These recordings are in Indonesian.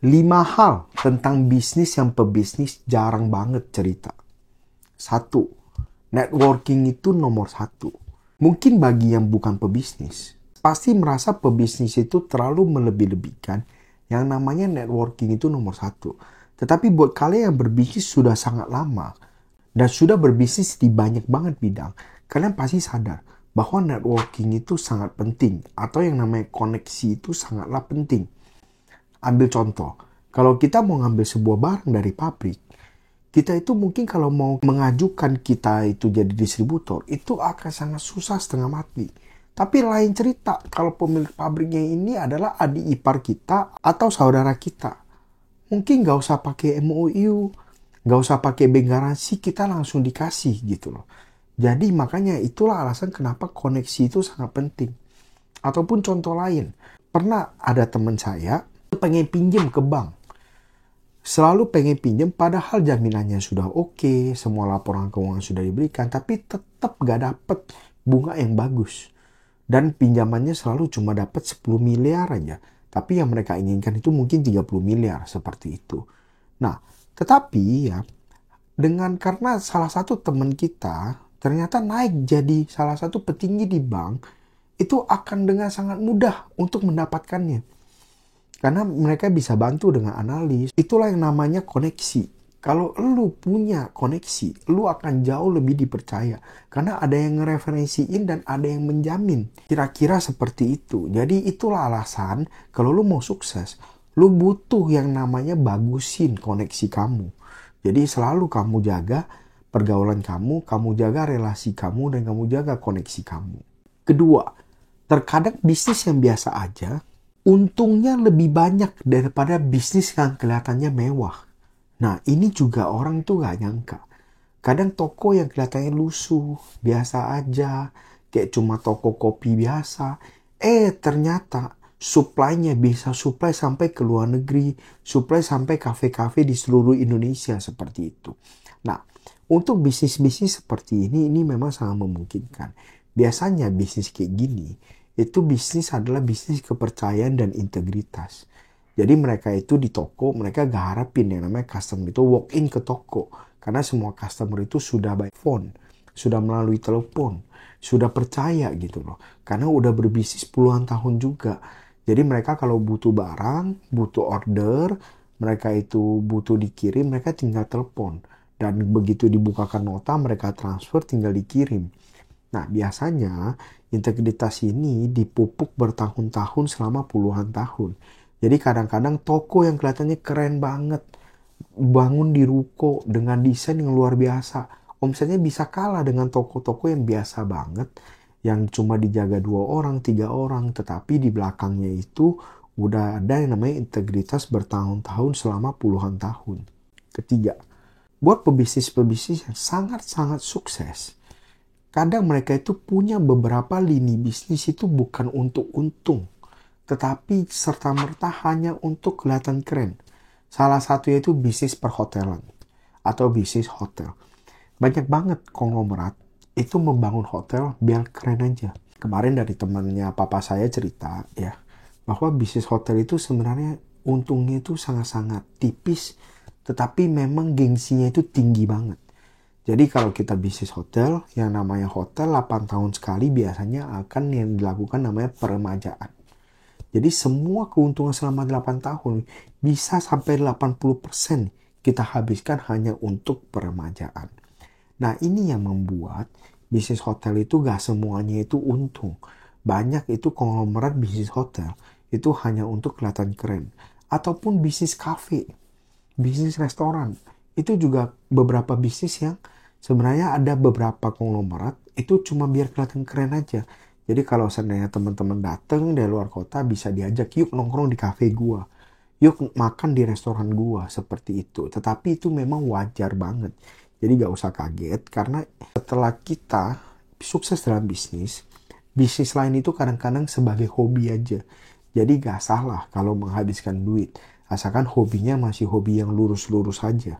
5 hal tentang bisnis yang pebisnis jarang banget cerita. 1. Networking itu nomor 1. Mungkin bagi yang bukan pebisnis, pasti merasa pebisnis itu terlalu melebih-lebihkan. Yang namanya networking itu nomor 1. Tetapi buat kalian yang berbisnis sudah sangat lama dan sudah berbisnis di banyak banget bidang, kalian pasti sadar bahwa networking itu sangat penting, atau yang namanya koneksi itu sangatlah penting. Ambil contoh, kalau kita mau ngambil sebuah barang dari pabrik, kita itu mungkin kalau mau mengajukan kita itu jadi distributor, itu akan sangat susah setengah mati. Tapi lain cerita kalau pemilik pabriknya ini adalah adik ipar kita atau saudara kita. Mungkin nggak usah pakai MOU, nggak usah pakai bank garansi, kita langsung dikasih gitu loh. Jadi makanya itulah alasan kenapa koneksi itu sangat penting. Ataupun contoh lain, pernah ada teman saya pengen pinjam ke bank. Selalu pengen pinjam padahal jaminannya sudah oke, semua laporan keuangan sudah diberikan, tapi tetap gak dapet bunga yang bagus. Dan pinjamannya selalu cuma dapat 10 miliar aja. Tapi yang mereka inginkan itu mungkin 30 miliar seperti itu. Nah, tetapi ya, karena salah satu teman kita ternyata naik jadi salah satu petinggi di bank, itu akan dengan sangat mudah untuk mendapatkannya. Karena mereka bisa bantu dengan analis. Itulah yang namanya koneksi. Kalau lu punya koneksi, lu akan jauh lebih dipercaya. Karena ada yang ngereferensiin dan ada yang menjamin. Kira-kira seperti itu. Jadi itulah alasan kalau lu mau sukses, lu butuh yang namanya bagusin koneksi kamu. Jadi selalu kamu jaga pergaulan kamu jaga relasi kamu, dan kamu jaga koneksi kamu. Kedua, terkadang bisnis yang biasa aja, untungnya lebih banyak daripada bisnis yang kelihatannya mewah. Nah, ini juga orang tuh gak nyangka. Kadang toko yang kelihatannya lusuh, biasa aja, kayak cuma toko kopi biasa. Ternyata supply-nya bisa supply sampai ke luar negeri, supply sampai kafe-kafe di seluruh Indonesia seperti itu. Nah, untuk bisnis-bisnis seperti ini memang sangat memungkinkan. Biasanya bisnis kayak gini, itu bisnis adalah bisnis kepercayaan dan integritas. Jadi mereka itu di toko, mereka gak harapin yang namanya customer itu walk in ke toko. Karena semua customer itu sudah by phone, sudah melalui telepon, sudah percaya gitu loh. Karena udah berbisnis puluhan tahun juga. Jadi mereka kalau butuh barang, butuh order, mereka itu butuh dikirim, mereka tinggal telepon. Dan begitu dibukakan nota, mereka transfer, tinggal dikirim. Nah, biasanya integritas ini dipupuk bertahun-tahun selama puluhan tahun. Jadi kadang-kadang toko yang kelihatannya keren banget, bangun di ruko dengan desain yang luar biasa, omsetnya bisa kalah dengan toko-toko yang biasa banget, yang cuma dijaga 2 orang, 3 orang, tetapi di belakangnya itu udah ada yang namanya integritas bertahun-tahun selama puluhan tahun. Ketiga, buat pebisnis-pebisnis yang sangat-sangat sukses, kadang mereka itu punya beberapa lini bisnis itu bukan untuk untung, tetapi serta-merta hanya untuk kelihatan keren. Salah satunya itu bisnis perhotelan atau bisnis hotel. Banyak banget konglomerat itu membangun hotel biar keren aja. Kemarin dari temannya papa saya cerita ya, bahwa bisnis hotel itu sebenarnya untungnya itu sangat-sangat tipis, tetapi memang gengsinya itu tinggi banget. Jadi kalau kita bisnis hotel, yang namanya hotel 8 tahun sekali biasanya akan yang dilakukan namanya peremajaan. Jadi semua keuntungan selama 8 tahun bisa sampai 80% kita habiskan hanya untuk peremajaan. Nah, ini yang membuat bisnis hotel itu gak semuanya itu untung. Banyak itu konglomerat bisnis hotel itu hanya untuk kelihatan keren. Ataupun bisnis kafe, bisnis restoran. Itu juga beberapa bisnis yang sebenarnya ada beberapa konglomerat itu cuma biar kelihatan keren aja. Jadi kalau seandainya teman-teman datang dari luar kota, bisa diajak, yuk nongkrong di kafe gua, yuk makan di restoran gua, seperti itu. Tetapi itu memang wajar banget. Jadi gak usah kaget, karena setelah kita sukses dalam bisnis lain itu kadang-kadang sebagai hobi aja. Jadi gak salah kalau menghabiskan duit, asalkan hobinya masih hobi yang lurus-lurus saja.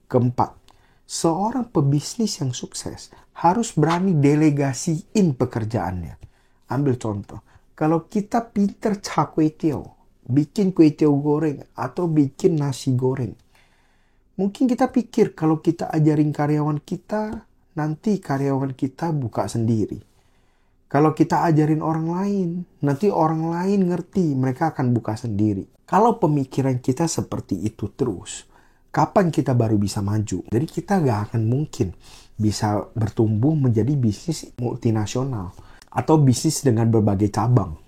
Keempat, seorang pebisnis yang sukses harus berani delegasiin pekerjaannya. Ambil contoh, kalau kita pinter char kway teow, bikin kue tiaw goreng, atau bikin nasi goreng. Mungkin kita pikir kalau kita ajarin karyawan kita, nanti karyawan kita buka sendiri. Kalau kita ajarin orang lain, nanti orang lain ngerti, mereka akan buka sendiri. Kalau pemikiran kita seperti itu terus, kapan kita baru bisa maju? Jadi kita gak akan mungkin bisa bertumbuh menjadi bisnis multinasional atau bisnis dengan berbagai cabang.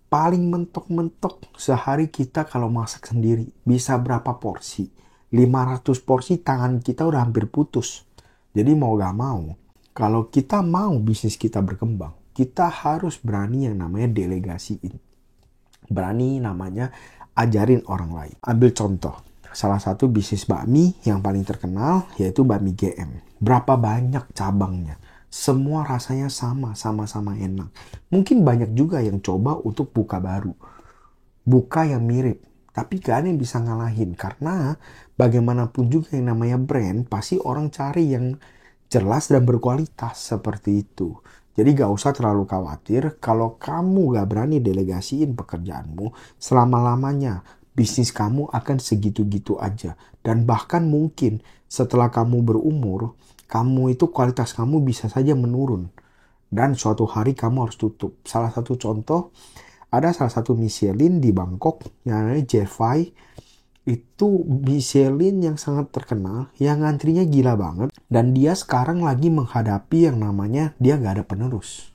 Paling mentok-mentok sehari kita kalau masak sendiri bisa berapa porsi? 500 porsi, tangan kita udah hampir putus. Jadi mau gak mau, kalau kita mau bisnis kita berkembang, kita harus berani yang namanya delegasiin. Berani namanya ajarin orang lain. Ambil contoh, salah satu bisnis bakmi yang paling terkenal yaitu bakmi GM. Berapa banyak cabangnya? Semua rasanya sama-sama enak. Mungkin banyak juga yang coba untuk buka baru. Buka yang mirip. Tapi gak ada yang bisa ngalahin. Karena bagaimanapun juga yang namanya brand, pasti orang cari yang jelas dan berkualitas seperti itu. Jadi gak usah terlalu khawatir kalau kamu gak berani delegasiin pekerjaanmu, selama-lamanya bisnis kamu akan segitu-gitu aja. Dan bahkan mungkin setelah kamu berumur, kamu itu kualitas kamu bisa saja menurun. Dan suatu hari kamu harus tutup. Salah satu contoh, ada salah satu Michelin di Bangkok yang namanya Jefai. Itu Michelin yang sangat terkenal, yang antrinya gila banget. Dan dia sekarang lagi menghadapi yang namanya dia gak ada penerus.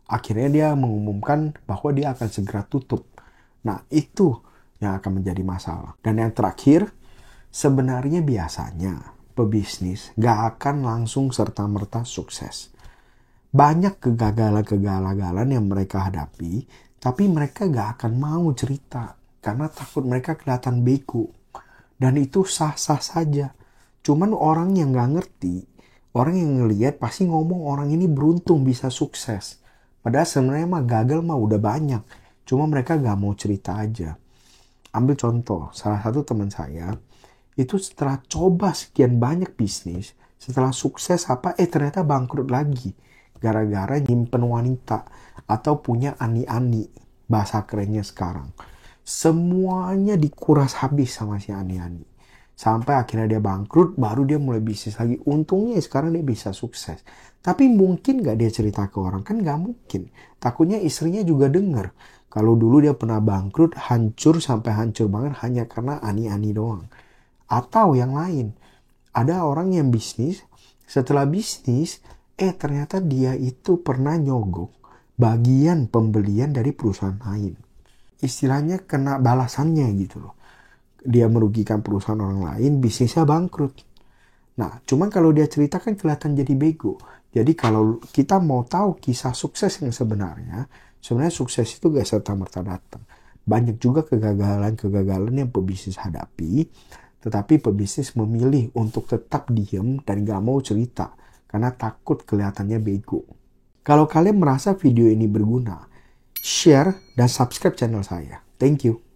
Akhirnya dia mengumumkan bahwa dia akan segera tutup. Nah itu yang akan menjadi masalah. Dan yang terakhir, sebenarnya biasanya pebisnis gak akan langsung serta-merta sukses. Banyak kegagalan-kegagalan yang mereka hadapi, tapi mereka gak akan mau cerita. Karena takut mereka kelihatan bego. Dan itu sah-sah saja. Cuman orang yang gak ngerti, orang yang ngelihat pasti ngomong orang ini beruntung bisa sukses. Padahal sebenarnya mah gagal mah udah banyak. Cuma mereka gak mau cerita aja. Ambil contoh, salah satu teman saya, itu setelah coba sekian banyak bisnis, setelah sukses ternyata bangkrut lagi. Gara-gara nyimpen wanita atau punya ani-ani. Bahasa kerennya sekarang. Semuanya dikuras habis sama si ani-ani. Sampai akhirnya dia bangkrut, baru dia mulai bisnis lagi. Untungnya sekarang dia bisa sukses. Tapi mungkin gak dia cerita ke orang? Kan gak mungkin. Takutnya istrinya juga denger. Kalau dulu dia pernah bangkrut, hancur sampai hancur banget hanya karena ani-ani doang. Atau yang lain. Ada orang yang bisnis, setelah bisnis, ternyata dia itu pernah nyogok bagian pembelian dari perusahaan lain. Istilahnya kena balasannya gitu loh. Dia merugikan perusahaan orang lain, bisnisnya bangkrut. Nah, cuman kalau dia cerita kan kelihatan jadi bego. Jadi kalau kita mau tahu kisah sukses yang sebenarnya sukses itu gak serta-merta datang. Banyak juga kegagalan-kegagalan yang pebisnis hadapi, tetapi pebisnis memilih untuk tetap diem dan gak mau cerita karena takut kelihatannya bego. Kalau kalian merasa video ini berguna, share dan subscribe channel saya. Thank you.